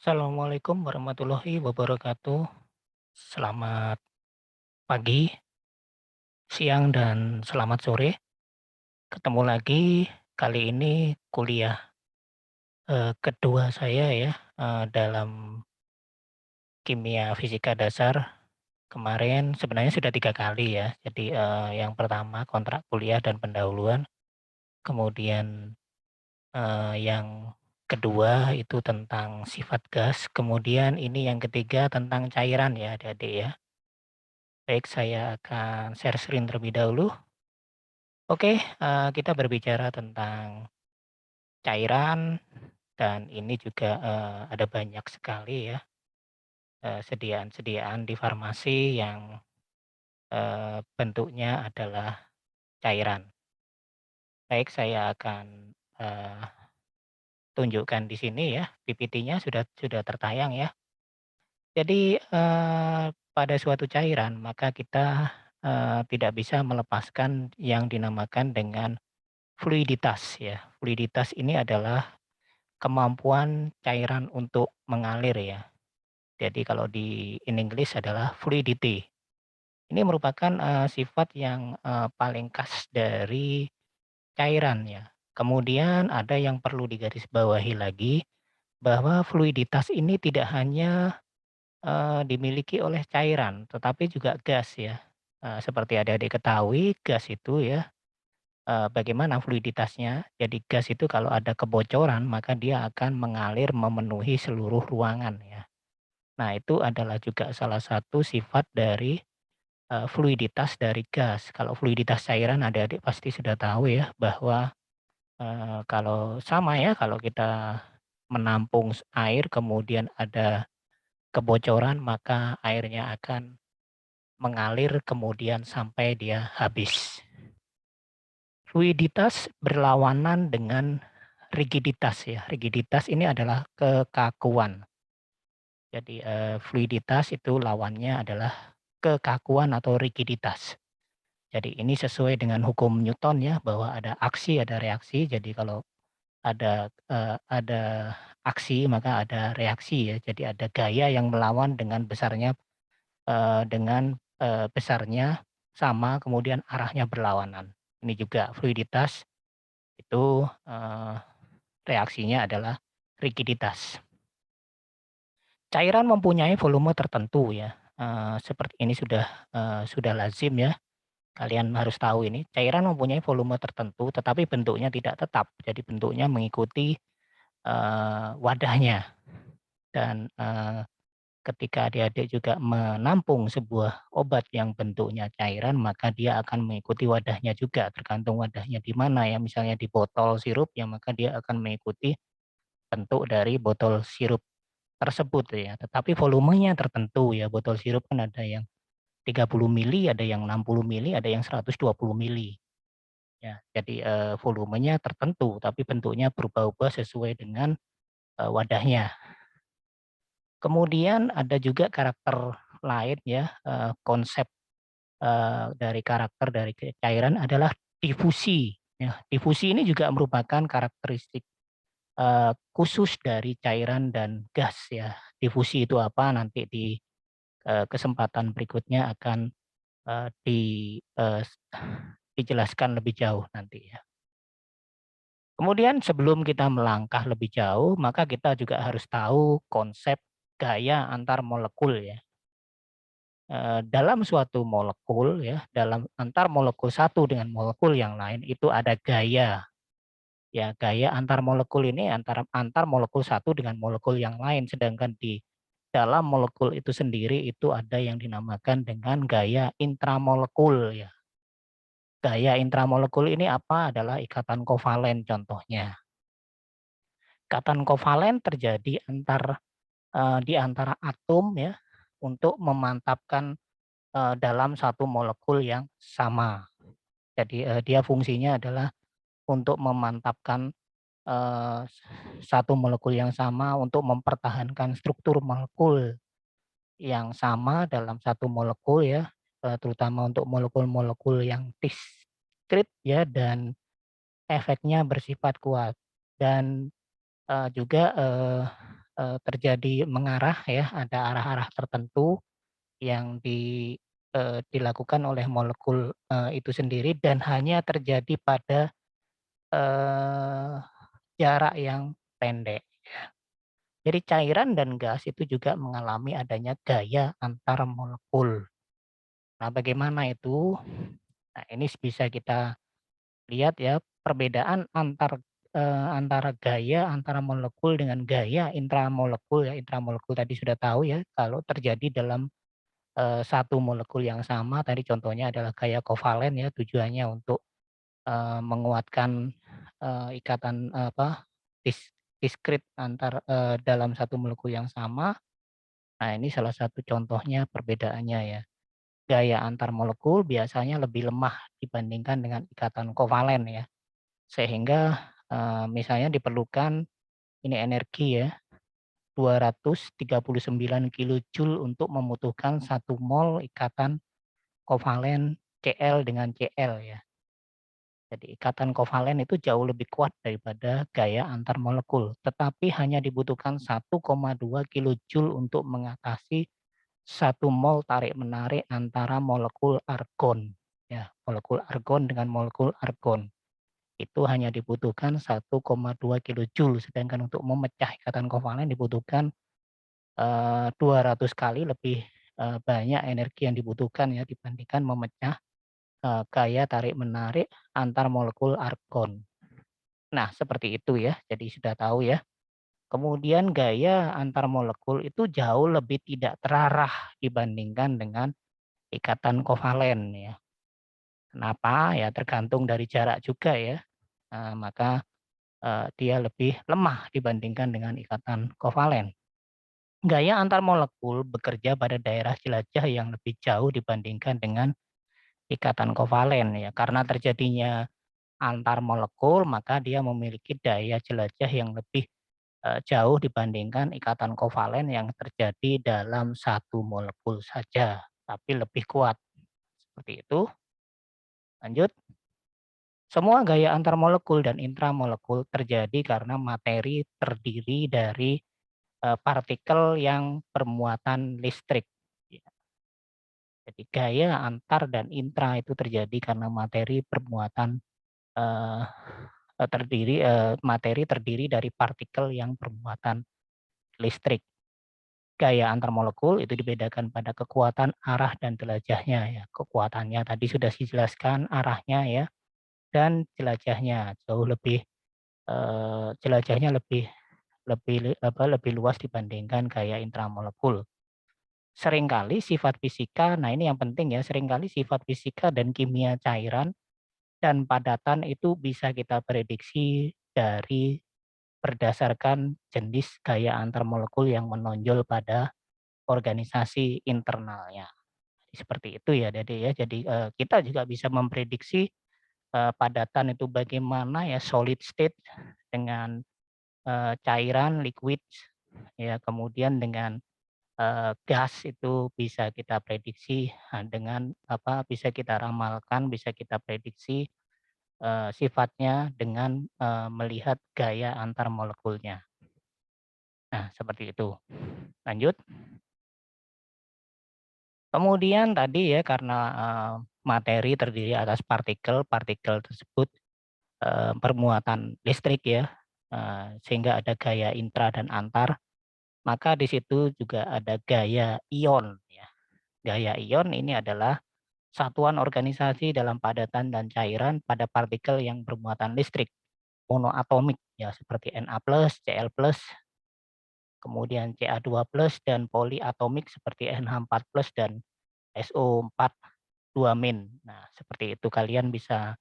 Assalamualaikum warahmatullahi wabarakatuh. Selamat pagi, siang, dan selamat sore. Ketemu lagi, kali ini kuliah kedua saya ya, dalam kimia fisika dasar. Kemarin sebenarnya sudah 3 kali ya. Jadi yang pertama kontrak kuliah dan pendahuluan. Kemudian yang kedua itu tentang sifat gas. Kemudian ini yang ketiga tentang cairan ya adik-adik ya. Baik, saya akan share screen terlebih dahulu. Oke, kita berbicara tentang cairan dan ini juga, ada banyak sekali ya, sediaan-sediaan di farmasi yang, bentuknya adalah cairan. Baik, saya akan, tunjukkan di sini ya, PPT-nya sudah tertayang ya. Jadi, pada suatu cairan maka kita, tidak bisa melepaskan yang dinamakan dengan fluiditas ya. Fluiditas ini adalah kemampuan cairan untuk mengalir ya. Jadi kalau in English adalah fluidity. Ini merupakan, sifat yang, paling khas dari cairan ya. Kemudian ada yang perlu digarisbawahi lagi, bahwa fluiditas ini tidak hanya, dimiliki oleh cairan, tetapi juga gas ya. Seperti adik-adik ketahui gas itu ya, bagaimana fluiditasnya. Jadi gas itu kalau ada kebocoran maka dia akan mengalir memenuhi seluruh ruangan ya. Nah itu adalah juga salah satu sifat dari, fluiditas dari gas. Kalau fluiditas cairan adik-adik pasti sudah tahu ya bahwa, kalau sama ya kalau kita menampung air kemudian ada kebocoran maka airnya akan mengalir kemudian sampai dia habis. Fluiditas berlawanan dengan rigiditas ya. Rigiditas ini adalah kekakuan. Jadi, fluiditas itu lawannya adalah kekakuan atau rigiditas. Jadi ini sesuai dengan hukum Newton ya, bahwa ada aksi, ada reaksi. Jadi kalau ada aksi, maka ada reaksi ya. Jadi ada gaya yang melawan dengan besarnya, besarnya sama, kemudian arahnya berlawanan. Ini juga fluiditas itu, reaksinya adalah rigiditas. Cairan mempunyai volume tertentu ya, seperti ini sudah lazim ya, kalian harus tahu ini. Cairan mempunyai volume tertentu tetapi bentuknya tidak tetap, jadi bentuknya mengikuti, wadahnya dan, ketika adik-adik juga menampung sebuah obat yang bentuknya cairan, maka dia akan mengikuti wadahnya juga, tergantung wadahnya di mana ya, misalnya di botol sirup ya maka dia akan mengikuti bentuk dari botol sirup tersebut ya, tetapi volumenya tertentu ya, botol sirup kan ada yang 30 mili, ada yang 60 mili, ada yang 120 mili. Ya, jadi, volumenya tertentu, tapi bentuknya berubah-ubah sesuai dengan, wadahnya. Kemudian ada juga karakter lain ya, konsep, dari karakter dari cairan adalah difusi, ya. Difusi ini juga merupakan karakteristik, khusus dari cairan dan gas ya. Difusi itu apa, nanti di kesempatan berikutnya akan, eee, di eee, dijelaskan lebih jauh nanti ya. Kemudian sebelum kita melangkah lebih jauh, maka kita juga harus tahu konsep gaya antar molekul ya. Dalam suatu molekul ya, dalam antar molekul satu dengan molekul yang lain itu ada gaya. Ya, gaya antar molekul ini antara antar molekul satu dengan molekul yang lain, sedangkan di dalam molekul itu sendiri itu ada yang dinamakan dengan gaya intramolekul ya. Gaya intramolekul ini apa? Adalah ikatan kovalen contohnya. Ikatan kovalen terjadi di antara atom ya, untuk memantapkan, dalam satu molekul yang sama. Jadi, dia fungsinya adalah untuk memantapkan, eee, satu molekul yang sama untuk mempertahankan struktur molekul yang sama dalam satu molekul ya, terutama untuk molekul-molekul yang diskrit ya dan efeknya bersifat kuat dan, juga, terjadi mengarah ya, ada arah-arah tertentu yang dilakukan oleh molekul, itu sendiri dan hanya terjadi pada, eee, jarak yang pendek. Jadi cairan dan gas itu juga mengalami adanya gaya antar molekul. Nah, bagaimana itu? Nah, ini bisa kita lihat ya, perbedaan antara gaya antara molekul dengan gaya intramolekul ya. Intramolekul tadi sudah tahu ya, kalau terjadi dalam, satu molekul yang sama, tadi contohnya adalah gaya kovalen ya, tujuannya untuk, menguatkan, ikatan, apa, diskrit dalam satu molekul yang sama. Nah, ini salah satu contohnya perbedaannya ya. Gaya antar molekul biasanya lebih lemah dibandingkan dengan ikatan kovalen ya. Sehingga, misalnya diperlukan ini energi ya, 239 kilojoule untuk membutuhkan 1 mol ikatan kovalen Cl dengan Cl ya. Jadi ikatan kovalen itu jauh lebih kuat daripada gaya antar molekul, tetapi hanya dibutuhkan 1,2 kilojoule untuk mengatasi 1 mol tarik-menarik antara molekul argon, ya, molekul argon dengan molekul argon. Itu hanya dibutuhkan 1,2 kilojoule, sedangkan untuk memecah ikatan kovalen dibutuhkan, 200 kali lebih, banyak energi yang dibutuhkan ya dibandingkan memecah, gaya tarik-menarik antar molekul argon. Nah, seperti itu ya, jadi sudah tahu ya. Kemudian gaya antar molekul itu jauh lebih tidak terarah dibandingkan dengan ikatan kovalen ya. Kenapa? Ya tergantung dari jarak juga ya, maka dia lebih lemah dibandingkan dengan ikatan kovalen. Gaya antar molekul bekerja pada daerah jelajah yang lebih jauh dibandingkan dengan ikatan kovalen ya. Karena terjadinya antar molekul, maka dia memiliki daya jelajah yang lebih jauh dibandingkan ikatan kovalen yang terjadi dalam satu molekul saja, tapi lebih kuat. Seperti itu. Lanjut. Semua gaya antar molekul dan intramolekul terjadi karena materi terdiri dari partikel yang bermuatan listrik. Ya, jadi gaya antar dan intra itu terjadi karena eh, materi terdiri dari partikel yang bermuatan listrik. Gaya antar molekul itu dibedakan pada kekuatan, arah, dan jelajahnya ya. Kekuatannya tadi sudah dijelaskan, arahnya ya, dan jelajahnya jauh lebih jelajahnya lebih lebih luas dibandingkan gaya intramolekul. Seringkali sifat fisika, nah ini yang penting ya, seringkali sifat fisika dan kimia cairan dan padatan itu bisa kita prediksi dari berdasarkan jenis gaya antar molekul yang menonjol pada organisasi internalnya. Seperti itu ya Dede ya. Jadi kita juga bisa memprediksi padatan itu bagaimana ya, solid state dengan cairan, liquid ya, kemudian dengan gas itu bisa kita prediksi, dengan apa, bisa kita ramalkan, bisa kita prediksi, sifatnya dengan, melihat gaya antar molekulnya. Nah, seperti itu. Lanjut. Kemudian tadi ya karena, materi terdiri atas partikel, partikel tersebut, bermuatan listrik ya, sehingga ada gaya intra dan antar, maka di situ juga ada gaya ion ya. Gaya ion ini adalah satuan organisasi dalam padatan dan cairan pada partikel yang bermuatan listrik, monoatomik ya seperti Na+, Cl+, kemudian Ca2+, dan poliatomik seperti NH4+ dan SO4 2-. Nah, seperti itu kalian bisa,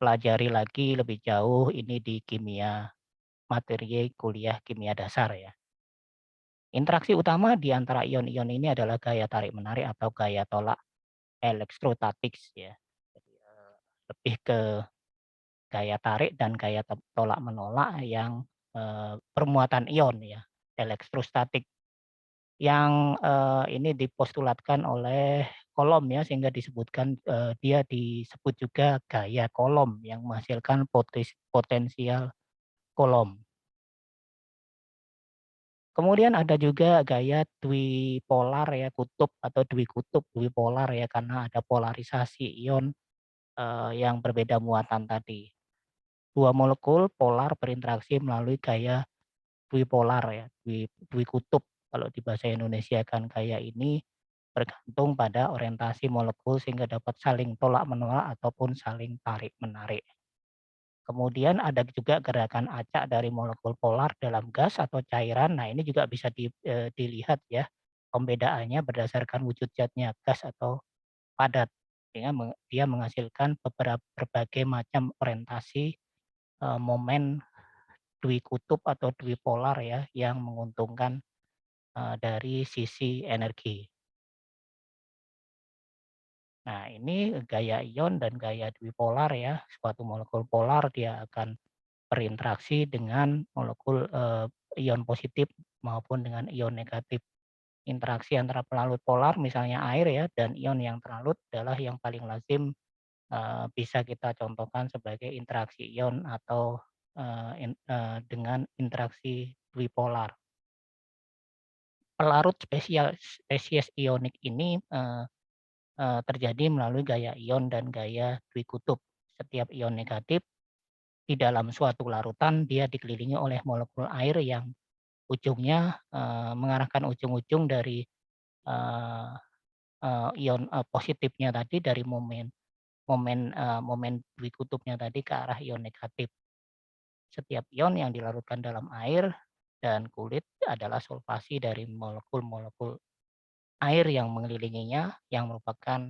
pelajari lagi lebih jauh ini di kimia materi kuliah kimia dasar ya. Interaksi utama di antara ion-ion ini adalah gaya tarik-menarik atau gaya tolak elektrostatik ya. Jadi, lebih ke gaya tarik dan gaya tolak-menolak yang, bermuatan ion ya, elektrostatik. Yang, ini dipostulatkan oleh Coulomb ya, sehingga disebutkan, dia disebut juga gaya Coulomb yang menghasilkan potensial Coulomb. Kemudian ada juga gaya dwipolar ya, kutub atau dwikutub, dwipolar ya, karena ada polarisasi ion, yang berbeda muatan tadi. Dua molekul polar berinteraksi melalui gaya dwipolar ya, dwikutub kalau di bahasa Indonesia kan. Gaya ini bergantung pada orientasi molekul sehingga dapat saling tolak-menolak ataupun saling tarik-menarik. Kemudian ada juga gerakan acak dari molekul polar dalam gas atau cairan. Nah, ini juga bisa dilihat ya, pembedaannya berdasarkan wujud zatnya, gas atau padat. Sehingga dia menghasilkan berbagai macam orientasi, momen dwikutub atau dwipolar ya, yang menguntungkan, dari sisi energi. Nah, ini gaya ion dan gaya dwipolar ya, suatu molekul polar dia akan berinteraksi dengan molekul, ion positif maupun dengan ion negatif. Interaksi antara pelarut polar misalnya air ya dan ion yang terlarut adalah yang paling lazim, bisa kita contohkan sebagai interaksi ion atau, dengan interaksi dwipolar. Pelarut spesies ionik ini, terjadi melalui gaya ion dan gaya dwikutub. Setiap ion negatif di dalam suatu larutan dia dikelilingi oleh molekul air yang ujungnya, mengarahkan ujung-ujung dari, eee ion, positifnya tadi dari momen dwikutubnya tadi ke arah ion negatif. Setiap ion yang dilarutkan dalam air dan kulit adalah solvasi dari molekul-molekul air yang mengelilinginya, yang merupakan,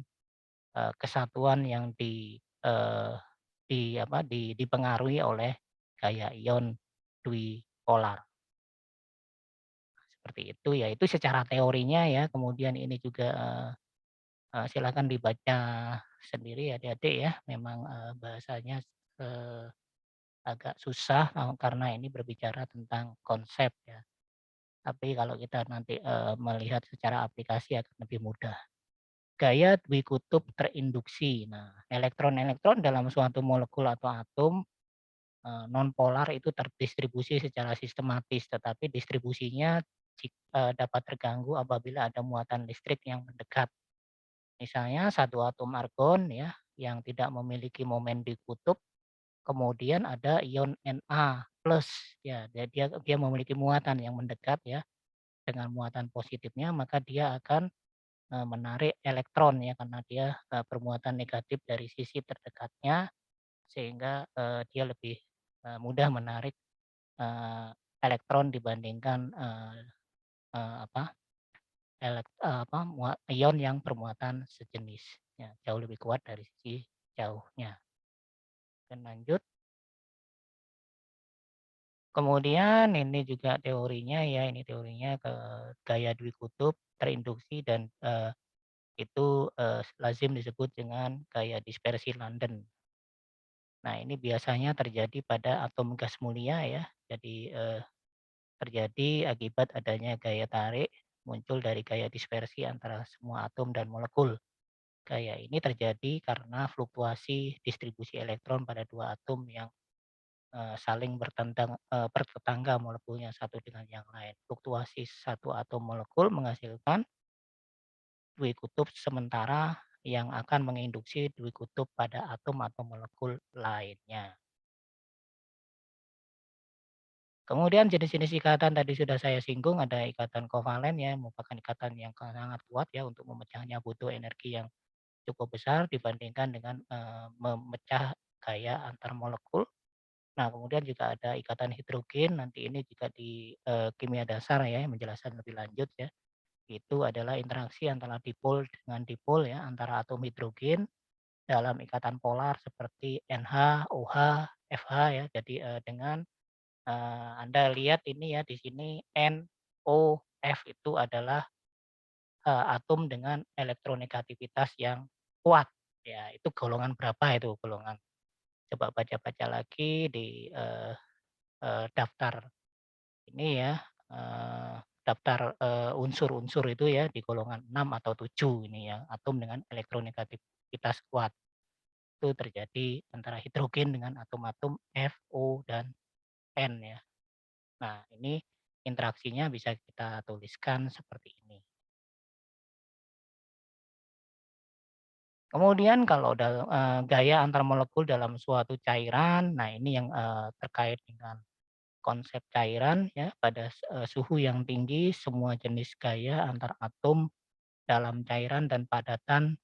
kesatuan yang dipengaruhi oleh gaya ion dwipolar. Seperti itu, ya itu secara teorinya ya, kemudian ini juga, silakan dibaca sendiri adik-adik ya, memang, bahasanya, eee, agak susah, karena ini berbicara tentang konsep ya. Tapi kalau kita nanti, melihat secara aplikasi akan lebih mudah. Gaya dwikutub terinduksi. Nah, elektron-elektron dalam suatu molekul atau atom, nonpolar itu terdistribusi secara sistematis, tetapi distribusinya dapat terganggu apabila ada muatan listrik yang mendekat. Misalnya satu atom argon ya, yang tidak memiliki momen di kutub, kemudian ada ion Na plus ya, dia dia memiliki muatan yang mendekat ya, dengan muatan positifnya maka dia akan, menarik elektron ya, karena dia, bermuatan negatif dari sisi terdekatnya sehingga, dia lebih, mudah menarik, eee, elektron dibandingkan, eee eee, apa, ion yang bermuatan sejenis, ya jauh lebih kuat dari sisi jauhnya. Dan lanjut, kemudian ini juga teorinya ya, ini teorinya gaya dwikutub terinduksi dan, itu, lazim disebut dengan gaya dispersi London. Nah, ini biasanya terjadi pada atom gas mulia ya. Jadi, terjadi akibat adanya gaya tarik muncul dari gaya dispersi antara semua atom dan molekul. Gaya ini terjadi karena fluktuasi distribusi elektron pada dua atom yang, saling bertetangga molekulnya satu dengan yang lain. Fluktuasi satu atom molekul menghasilkan dui kutub sementara yang akan menginduksi dui kutub pada atom atau molekul lainnya. Kemudian jenis-jenis ikatan tadi sudah saya singgung, ada ikatan kovalen ya, merupakan ikatan yang sangat kuat ya untuk memecahnya butuh energi yang cukup besar dibandingkan dengan, memecah gaya antar molekul. Nah, kemudian juga ada ikatan hidrogen, nanti ini juga di, kimia dasar ya, menjelaskan lebih lanjut ya. Itu adalah interaksi antara dipol dengan dipol ya, antara atom hidrogen dalam ikatan polar seperti NH, OH, FH ya. Jadi, dengan, Anda lihat ini ya di sini NOF itu adalah, atom dengan elektronegativitas yang kuat. Ya, itu golongan berapa itu golongan? Coba baca-baca lagi di, daftar ini ya, daftar, unsur-unsur itu ya di golongan 6 atau 7 ini ya, atom dengan elektronegativitas kuat. Itu terjadi antara hidrogen dengan atom-atom F, O, dan N ya. Nah ini, interaksinya bisa kita tuliskan seperti ini. Kemudian kalau gaya antar molekul dalam suatu cairan, nah ini yang, terkait dengan konsep cairan ya, pada suhu yang tinggi semua jenis gaya antar atom dalam cairan dan padatan,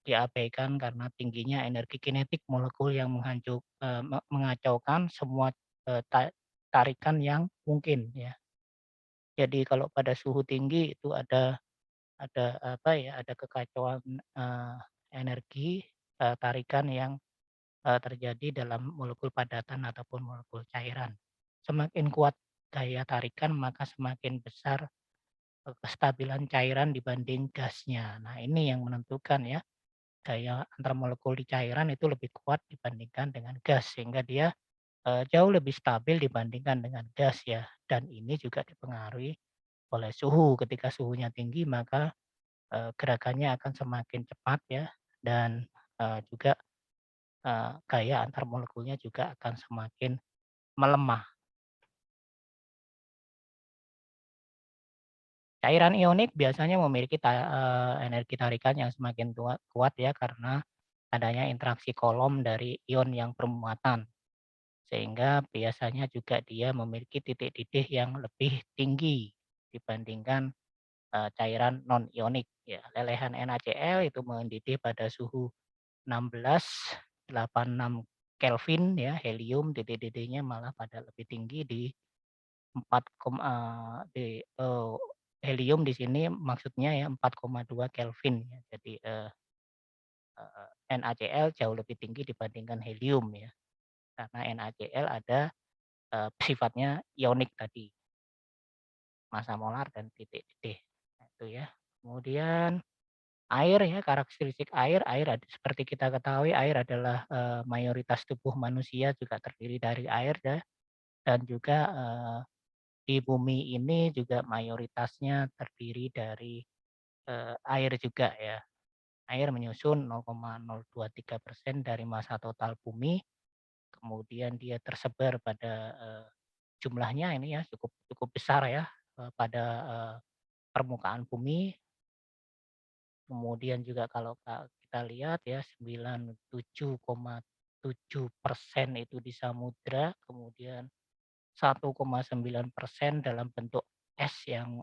diabaikan karena tingginya energi kinetik molekul yang mengacaukan semua, tarikan yang mungkin ya. Jadi kalau pada suhu tinggi itu ada apa ya, ada kekacauan, energi, tarikan yang, terjadi dalam molekul padatan ataupun molekul cairan. Semakin kuat daya tarikan maka semakin besar, kestabilan cairan dibanding gasnya. Nah ini yang menentukan ya, gaya antar molekul di cairan itu lebih kuat dibandingkan dengan gas sehingga dia, jauh lebih stabil dibandingkan dengan gas ya, dan ini juga dipengaruhi oleh suhu. Ketika suhunya tinggi maka gerakannya akan semakin cepat ya dan, juga, gaya antar molekulnya juga akan semakin melemah. Cairan ionik biasanya memiliki energi tarikan yang semakin kuat ya karena adanya interaksi kolom dari ion yang bermuatan. Sehingga biasanya juga dia memiliki titik didih yang lebih tinggi dibandingkan, cairan non-ionik ya. Lelehan NaCl itu mendidih pada suhu 16,86 Kelvin ya, helium titik didihnya malah pada lebih tinggi di 4, helium di sini maksudnya ya 4,2 Kelvin ya. Jadi, NaCl jauh lebih tinggi dibandingkan helium ya, karena NaCl ada, sifatnya ionik tadi, massa molar dan titik didih. Nah itu ya. Kemudian air ya, karakteristik air, seperti kita ketahui air adalah, mayoritas tubuh manusia juga terdiri dari air ya, dan juga, di bumi ini juga mayoritasnya terdiri dari, air juga ya. Air menyusun 0,023% dari massa total bumi, kemudian dia tersebar pada, jumlahnya ini ya cukup cukup besar ya, pada, permukaan bumi. Kemudian juga kalau kita lihat ya 97,7% itu di samudra, kemudian 1,9% dalam bentuk es yang,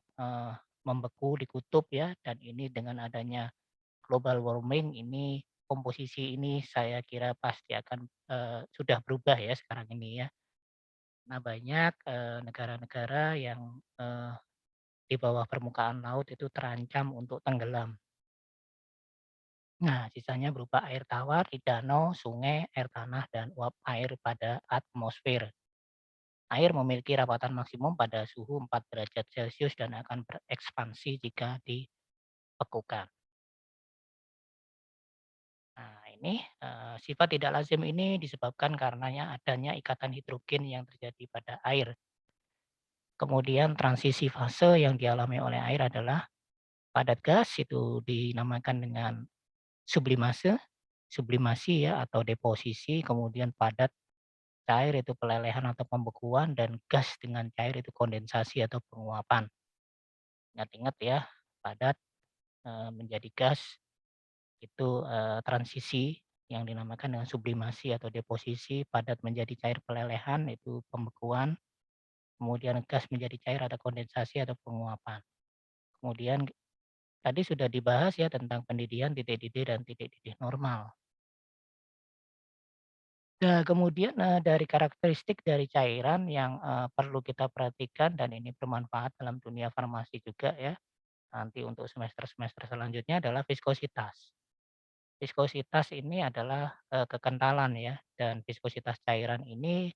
membeku di kutub ya, dan ini dengan adanya global warming ini, komposisi ini saya kira pasti akan, sudah berubah ya sekarang ini ya. Nah banyak, negara-negara yang, di bawah permukaan laut itu terancam untuk tenggelam. Nah, sisanya berupa air tawar di danau, sungai, air tanah, dan uap air pada atmosfer. Air memiliki rapatan maksimum pada suhu 4 derajat Celcius dan akan berekspansi jika dibekukan. Nah, ini sifat tidak lazim ini disebabkan karenanya adanya ikatan hidrogen yang terjadi pada air. Kemudian transisi fase yang dialami oleh air adalah padat gas itu dinamakan dengan sublimase, sublimasi ya atau deposisi, kemudian padat cair itu pelelehan atau pembekuan, dan gas dengan cair itu kondensasi atau penguapan. Ingat-ingat ya, padat, menjadi gas itu, transisi yang dinamakan dengan sublimasi atau deposisi, padat menjadi cair pelelehan itu pembekuan, kemudian gas menjadi cair ada kondensasi atau penguapan. Kemudian tadi sudah dibahas ya tentang pendidih titik didih dan titik didih normal. Nah, kemudian, dari karakteristik dari cairan yang, perlu kita perhatikan dan ini bermanfaat dalam dunia farmasi juga ya, nanti untuk semester-semester selanjutnya adalah viskositas. Viskositas ini adalah, kekentalan ya, dan viskositas cairan ini,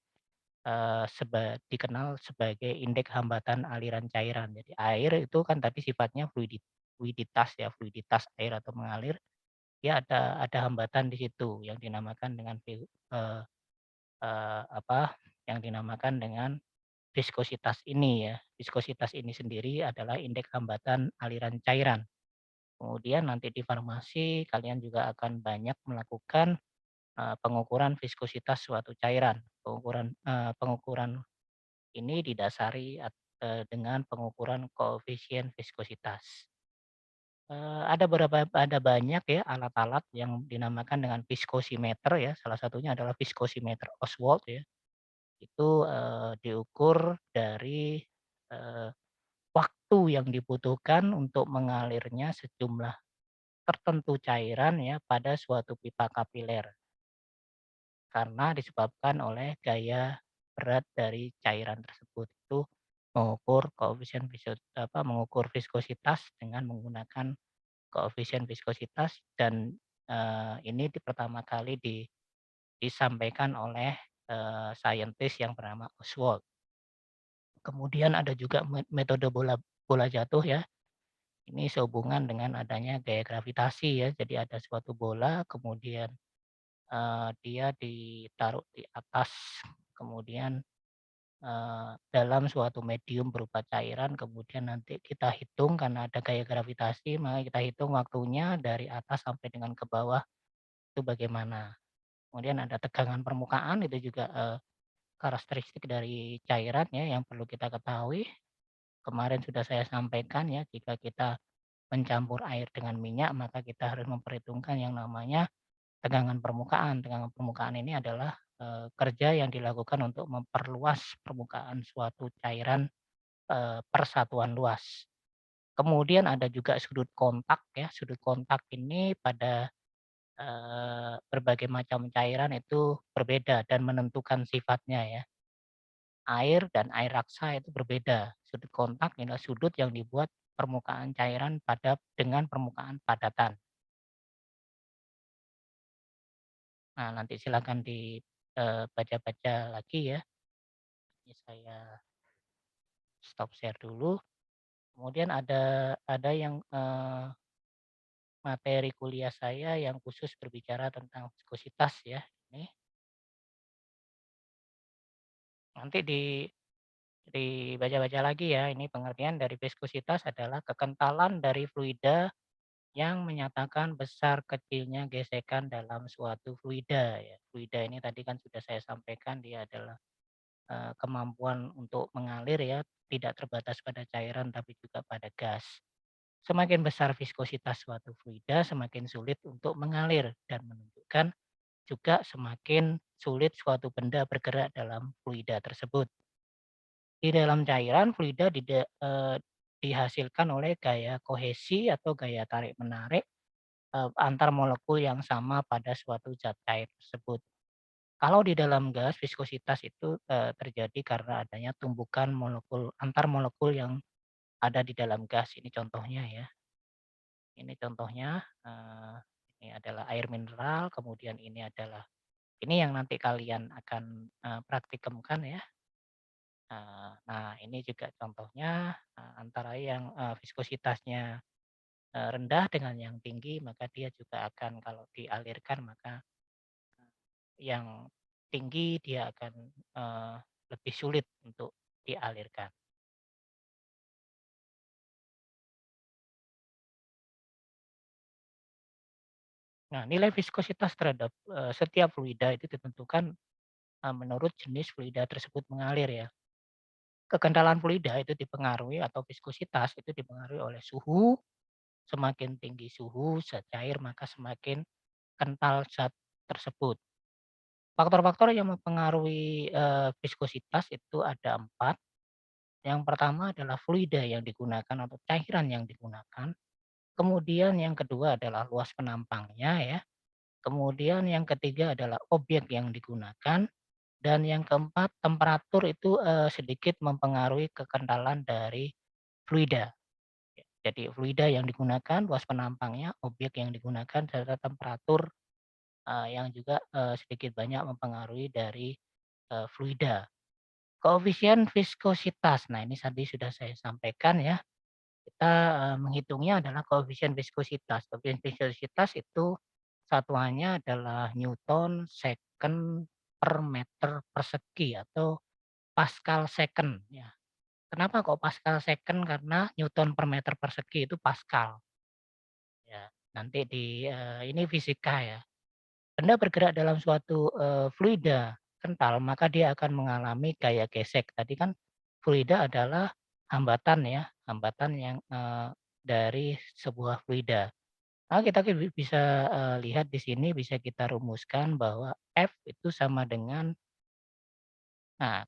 dikenal sebagai indeks hambatan aliran cairan. Jadi air itu kan tadi sifatnya fluiditas ya, fluiditas air atau mengalir, dia ada hambatan di situ yang dinamakan dengan apa, yang dinamakan dengan viskositas ini ya. Viskositas ini sendiri adalah indeks hambatan aliran cairan. Kemudian nanti di farmasi kalian juga akan banyak melakukan, pengukuran viskositas suatu cairan. Pengukuran ini didasari dengan pengukuran koefisien viskositas. Ada banyak ya alat-alat yang dinamakan dengan viskosimeter ya, salah satunya adalah viskosimeter Oswald ya. Itu, diukur dari, eee, waktu yang dibutuhkan untuk mengalirnya sejumlah tertentu cairan ya pada suatu pipa kapiler, karena disebabkan oleh gaya berat dari cairan tersebut. Itu mengukur viskositas dengan menggunakan koefisien viskositas dan, ini pertama kali disampaikan oleh, saintis yang bernama Oswald. Kemudian ada juga metode bola bola jatuh ya, ini sehubungan dengan adanya gaya gravitasi ya. Jadi ada suatu bola kemudian, dia ditaruh di atas, kemudian, dalam suatu medium berupa cairan, kemudian nanti kita hitung karena ada gaya gravitasi, maka kita hitung waktunya dari atas sampai dengan ke bawah itu bagaimana. Kemudian ada tegangan permukaan itu juga, karakteristik dari cairan ya yang perlu kita ketahui. Kemarin sudah saya sampaikan ya, jika kita mencampur air dengan minyak, maka kita harus memperhitungkan yang namanya tegangan permukaan. Tegangan permukaan ini adalah, kerja yang dilakukan untuk memperluas permukaan suatu cairan, persatuan luas. Kemudian ada juga sudut kontak ya, sudut kontak ini pada, berbagai macam cairan itu berbeda dan menentukan sifatnya ya. Air dan air raksa itu berbeda. Sudut kontak adalah sudut yang dibuat permukaan cairan dengan permukaan padatan. Nah, nanti silakan baca-baca lagi ya. Ini saya stop share dulu. Kemudian ada yang, materi kuliah saya yang khusus berbicara tentang viskositas ya, ini. Nanti dibaca-baca lagi ya, ini pengertian dari viskositas adalah kekentalan dari fluida yang menyatakan besar kecilnya gesekan dalam suatu fluida ya. Fluida ini tadi kan sudah saya sampaikan dia adalah, kemampuan untuk mengalir ya, tidak terbatas pada cairan tapi juga pada gas. Semakin besar viskositas suatu fluida, semakin sulit untuk mengalir dan menunjukkan juga semakin sulit suatu benda bergerak dalam fluida tersebut. Di dalam cairan, fluida dihasilkan oleh gaya kohesi atau gaya tarik-menarik antar molekul yang sama pada suatu zat cair tersebut. Kalau di dalam gas, viskositas itu, terjadi karena adanya tumbukan antar molekul yang ada di dalam gas. Ini contohnya ya. Ini contohnya, ini adalah air mineral, kemudian ini yang nanti kalian akan, praktikumkan ya. Nah ini juga contohnya, antara yang, viskositasnya, rendah dengan yang tinggi, maka dia juga akan kalau dialirkan maka yang tinggi dia akan, lebih sulit untuk dialirkan. Nah, nilai viskositas terhadap, setiap fluida itu ditentukan, menurut jenis fluida tersebut mengalir ya. Kekentalan fluida itu dipengaruhi atau viskositas itu dipengaruhi oleh suhu, semakin tinggi suhu zat cair maka semakin kental zat tersebut. Faktor-faktor yang mempengaruhi, viskositas itu ada 4. Yang pertama adalah fluida yang digunakan atau cairan yang digunakan. Kemudian yang kedua adalah luas penampangnya ya. Kemudian yang ketiga adalah objek yang digunakan. Dan yang keempat temperatur itu sedikit mempengaruhi kekentalan dari fluida. Jadi fluida yang digunakan, luas penampangnya, objek yang digunakan, serta temperatur yang juga sedikit banyak mempengaruhi dari fluida. Koefisien viskositas. Nah ini tadi sudah saya sampaikan ya. Kita, menghitungnya adalah koefisien viskositas. Koefisien viskositas itu satuannya adalah Newton second per meter persegi atau Pascal second ya. Kenapa kok Pascal second? Karena Newton per meter persegi itu Pascal ya. Nanti ini fisika ya. Benda bergerak dalam suatu, fluida kental maka dia akan mengalami gaya gesek. Tadi kan fluida adalah hambatan ya, hambatan yang, dari sebuah fluida. Kita bisa, lihat di sini bisa kita rumuskan bahwa F itu sama dengan,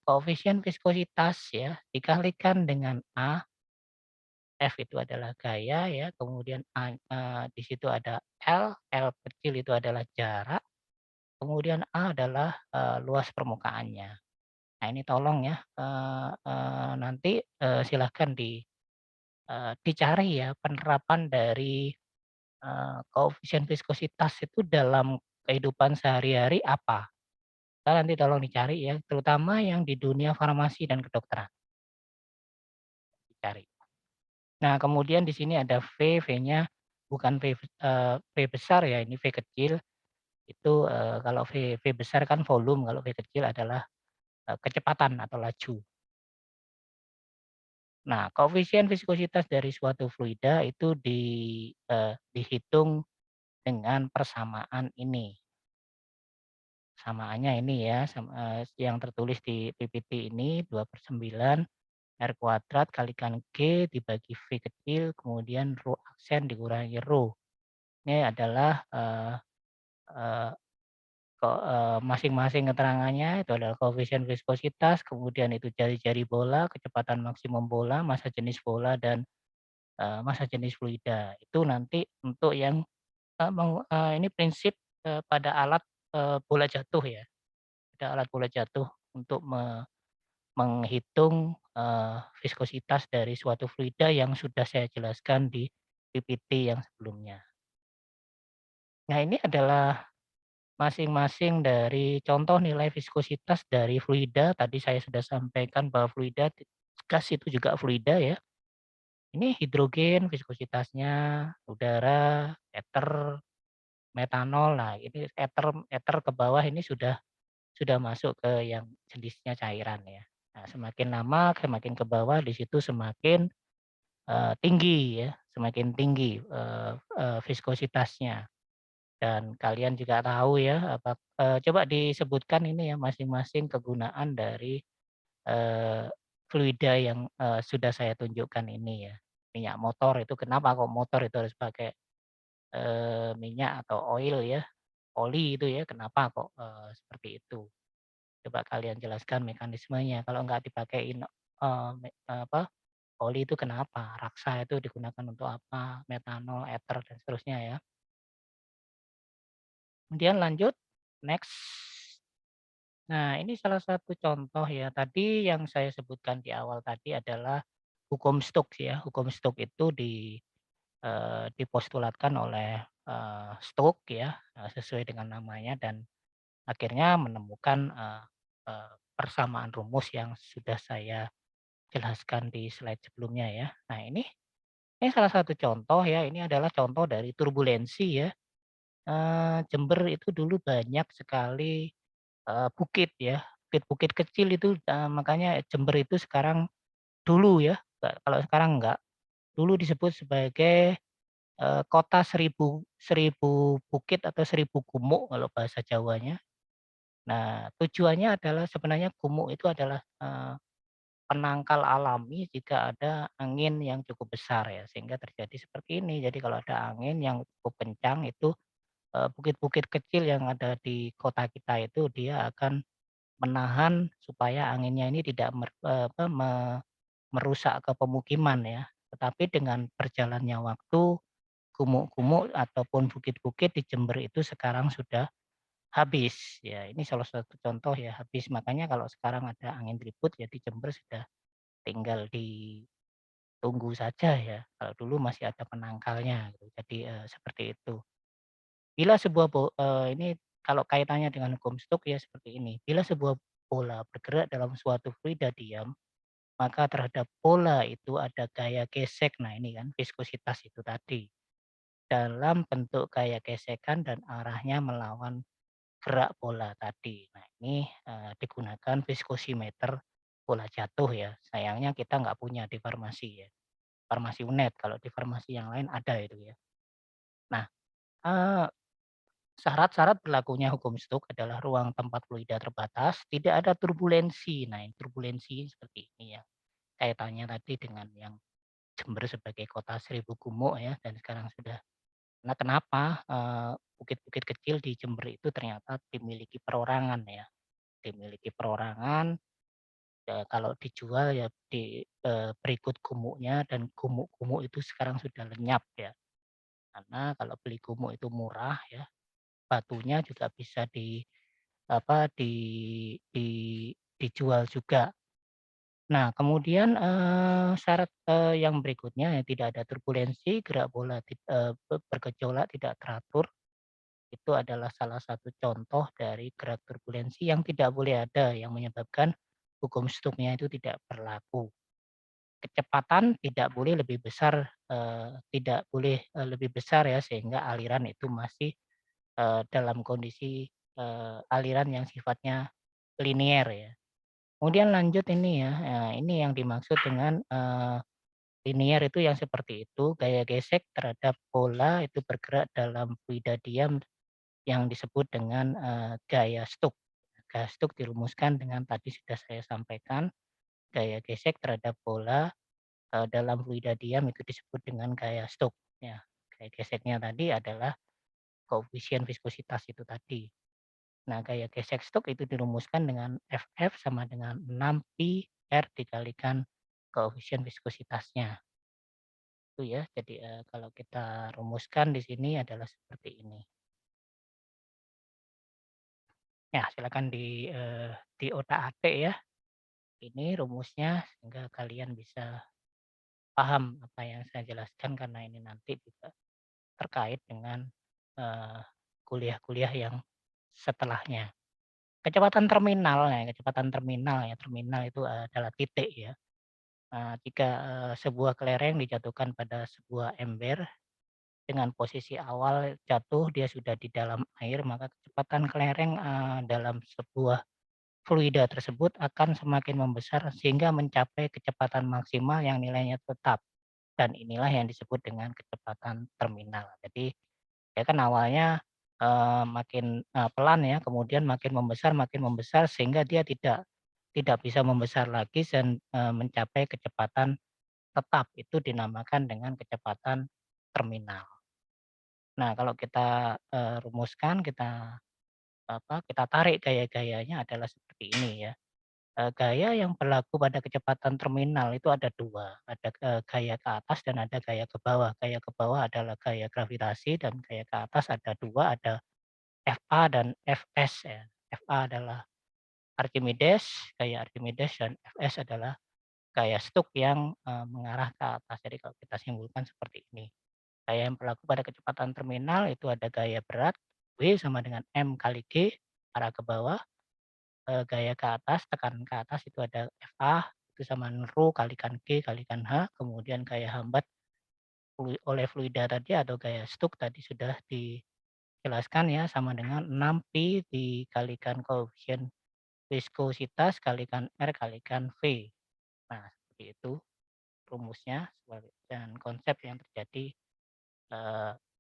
koefisien viskositas ya, dikalikan dengan A. F itu adalah gaya ya, kemudian di situ ada L kecil itu adalah jarak, kemudian A adalah, luas permukaannya. Nah ini tolong ya, nanti, silahkan dicari ya penerapan dari, koefisien viskositas itu dalam kehidupan sehari-hari apa. Nanti tolong dicari ya, terutama yang di dunia farmasi dan kedokteran, dicari. Nah, kemudian di sini ada V, V-nya bukan V besar ya, ini V kecil. Itu, kalau V besar kan volume, kalau V kecil adalah, kecepatan atau laju. Nah, koefisien viskositas dari suatu fluida itu dihitung dengan persamaan ini. Samaannya ini ya, yang tertulis di PPT ini 2/9 R kuadrat kalikan G dibagi V kecil, kemudian rho aksen dikurangi rho. Ini adalah, eee, masing-masing keterangannya itu adalah koefisien viskositas, kemudian itu jari-jari bola, kecepatan maksimum bola, massa jenis bola, dan, massa jenis fluida. Itu nanti untuk yang, ini prinsip, pada alat, bola jatuh ya, pada alat bola jatuh untuk menghitung, viskositas dari suatu fluida yang sudah saya jelaskan di PPT yang sebelumnya. Nah, ini adalah masing-masing dari contoh nilai viskositas dari fluida. Tadi saya sudah sampaikan bahwa gas itu juga fluida ya. Ini hidrogen viskositasnya, udara, ether, metanol. Nah, ini ether ke bawah ini sudah masuk ke yang jenisnya cairan ya. Nah, semakin lama semakin ke bawah di situ semakin, tinggi ya, semakin tinggi, viskositasnya. Dan kalian juga tahu ya, coba disebutkan ini ya masing-masing kegunaan dari, eee, fluida yang, sudah saya tunjukkan ini ya. Minyak motor itu kenapa kok motor itu harus pakai, minyak atau oil ya, oli itu ya, kenapa kok, seperti itu? Coba kalian jelaskan mekanismenya, kalau nggak dipakein, oli itu kenapa? Raksa itu digunakan untuk apa? Metanol, ether, dan seterusnya ya. Kemudian lanjut, next. Nah, ini salah satu contoh ya, tadi yang saya sebutkan di awal tadi adalah hukum Stokes ya. Hukum Stokes itu dipostulatkan oleh, Stokes ya, sesuai dengan namanya dan akhirnya menemukan, persamaan rumus yang sudah saya jelaskan di slide sebelumnya ya. Nah, ini salah satu contoh ya, ini adalah contoh dari turbulensi ya. Jember itu dulu banyak sekali, bukit ya, bukit-bukit kecil itu, makanya Jember itu sekarang dulu ya, kalau sekarang enggak, dulu disebut sebagai, kota seribu bukit atau seribu gumuk kalau bahasa Jawanya. Nah, tujuannya adalah sebenarnya gumuk itu adalah, penangkal alami jika ada angin yang cukup besar ya, sehingga terjadi seperti ini. Jadi kalau ada angin yang cukup kencang itu, bukit-bukit kecil yang ada di kota kita itu dia akan menahan supaya anginnya ini tidak merusak ke pemukiman ya. Tetapi dengan berjalannya waktu, gumuk-gumuk ataupun bukit-bukit di Jember itu sekarang sudah habis. Ya, ini salah satu contoh ya habis. Makanya kalau sekarang ada angin ribut ya di Jember sudah tinggal ditunggu saja ya. Kalau dulu masih ada penangkalnya gitu. Jadi, seperti itu. Bila sebuah ini kalau kaitannya dengan hukum Stokes ya seperti ini. Bila sebuah bola bergerak dalam suatu fluida diam, maka terhadap bola itu ada gaya gesek. Nah, ini kan viskositas itu tadi. Dalam bentuk gaya gesekan dan arahnya melawan gerak bola tadi. Nah, ini, digunakan viskosimeter bola jatuh ya. Sayangnya kita nggak punya di farmasi ya. Farmasi UNED, kalau di farmasi yang lain ada itu ya. Nah, eee syarat-syarat berlakunya hukum Stokes adalah ruang tempat fluida terbatas, tidak ada turbulensi. Nah, turbulensi seperti ini ya. kaitannya tadi dengan yang Jember sebagai kota 1000 gumuk ya, dan sekarang sudah nah kenapa, bukit-bukit kecil di Jember itu ternyata dimiliki perorangan ya, dimiliki perorangan, kalau dijual ya berikut gumuknya, dan gumuk-gumuk itu sekarang sudah lenyap ya. Karena kalau beli gumuk itu murah ya, batunya juga bisa apa, di dijual juga. Nah kemudian, syarat, yang berikutnya ya tidak ada turbulensi, gerak bola bergejolak tidak teratur, itu adalah salah satu contoh dari gerak turbulensi yang tidak boleh ada, yang menyebabkan hukum Stokesnya itu tidak berlaku. Kecepatan tidak boleh lebih besar, tidak boleh, lebih besar ya, sehingga aliran itu masih, dalam kondisi, aliran yang sifatnya linier ya. Kemudian lanjut ini ya, ini yang dimaksud dengan, linier itu yang seperti itu, gaya gesek terhadap bola itu bergerak dalam fluida diam yang disebut dengan, gaya Stokes. Gaya Stokes dirumuskan dengan tadi sudah saya sampaikan, gaya gesek terhadap bola, dalam fluida diam itu disebut dengan gaya Stokes ya. Gaya geseknya tadi adalah koefisien viskositas itu tadi. Nah, gaya gesek Stokes itu dirumuskan dengan Ff sama dengan 6 pi R dikalikan koefisien viskositasnya. Itu ya. Jadi, kalau kita rumuskan di sini adalah seperti ini. Ya, silakan diotak-atik ya. Ini rumusnya sehingga kalian bisa paham apa yang saya jelaskan, karena ini nanti juga terkait dengan, eee, kuliah-kuliah yang setelahnya. Kecepatan terminal ya, terminal itu adalah titik ya. Jika, sebuah kelereng dijatuhkan pada sebuah ember dengan posisi awal jatuh dia sudah di dalam air, maka kecepatan kelereng, dalam sebuah fluida tersebut akan semakin membesar sehingga mencapai kecepatan maksimal yang nilainya tetap, dan inilah yang disebut dengan kecepatan terminal. Jadi, ya kan awalnya, makin, pelan ya, kemudian makin membesar sehingga dia tidak bisa membesar lagi dan, mencapai kecepatan tetap, itu dinamakan dengan kecepatan terminal. Nah kalau kita, rumuskan, kita tarik gaya-gayanya adalah seperti ini ya. Gaya yang berlaku pada kecepatan terminal itu ada 2, ada, gaya ke atas dan ada gaya ke bawah. Gaya ke bawah adalah gaya gravitasi, dan gaya ke atas ada 2, ada Fa dan Fs ya. Fa adalah Archimedes, gaya Archimedes, dan Fs adalah gaya Stokes yang, mengarah ke atas. Jadi kalau kita simpulkan seperti ini. Gaya yang berlaku pada kecepatan terminal itu ada gaya berat, W sama dengan M kali G, arah ke bawah. Gaya ke atas, tekanan ke atas itu ada Fa, itu sama dengan rho kalikan G kalikan H, kemudian gaya hambat oleh fluida tadi atau gaya Stokes tadi sudah dijelaskan ya, sama dengan 6 pi dikalikan koefisien viskositas kalikan R kalikan V. Nah, seperti itu rumusnya dan konsep yang terjadi,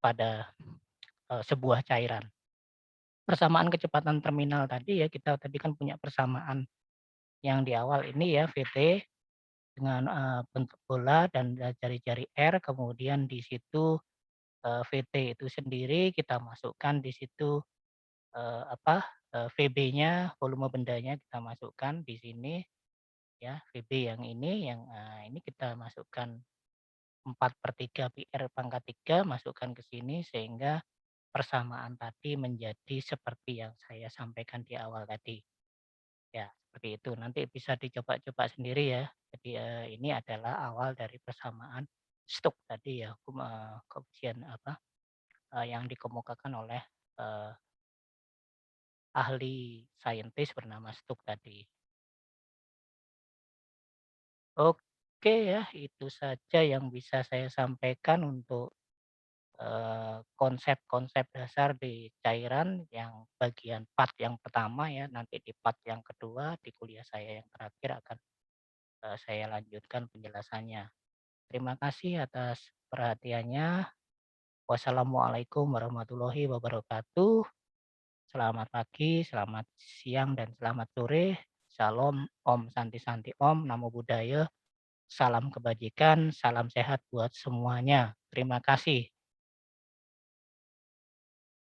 pada, sebuah cairan. Persamaan kecepatan terminal tadi ya, kita tadi kan punya persamaan yang di awal ini ya, Vt dengan, bentuk bola dan jari-jari R, kemudian di situ, Vt itu sendiri kita masukkan di situ, apa, Vb-nya, volume bendanya kita masukkan di sini ya, Vb yang ini ini kita masukkan 4/3 pi R pangkat 3 masukkan ke sini, sehingga persamaan tadi menjadi seperti yang saya sampaikan di awal tadi. Ya, seperti itu. Nanti bisa dicoba-coba sendiri ya. Jadi, ini adalah awal dari persamaan Stokes tadi ya, koefisien apa, yang dikemukakan oleh, eee, ahli saintis bernama Stokes tadi. Oke ya, itu saja yang bisa saya sampaikan untuk, konsep-konsep dasar di cairan yang bagian part yang pertama ya. Nanti di part yang kedua di kuliah saya yang terakhir akan, saya lanjutkan penjelasannya. Terima kasih atas perhatiannya. Wassalamualaikum warahmatullahi wabarakatuh. Selamat pagi, selamat siang, dan selamat sore. Shalom, Om Santi Santi Om, Namo Buddhaya. Salam kebajikan, salam sehat buat semuanya. Terima kasih.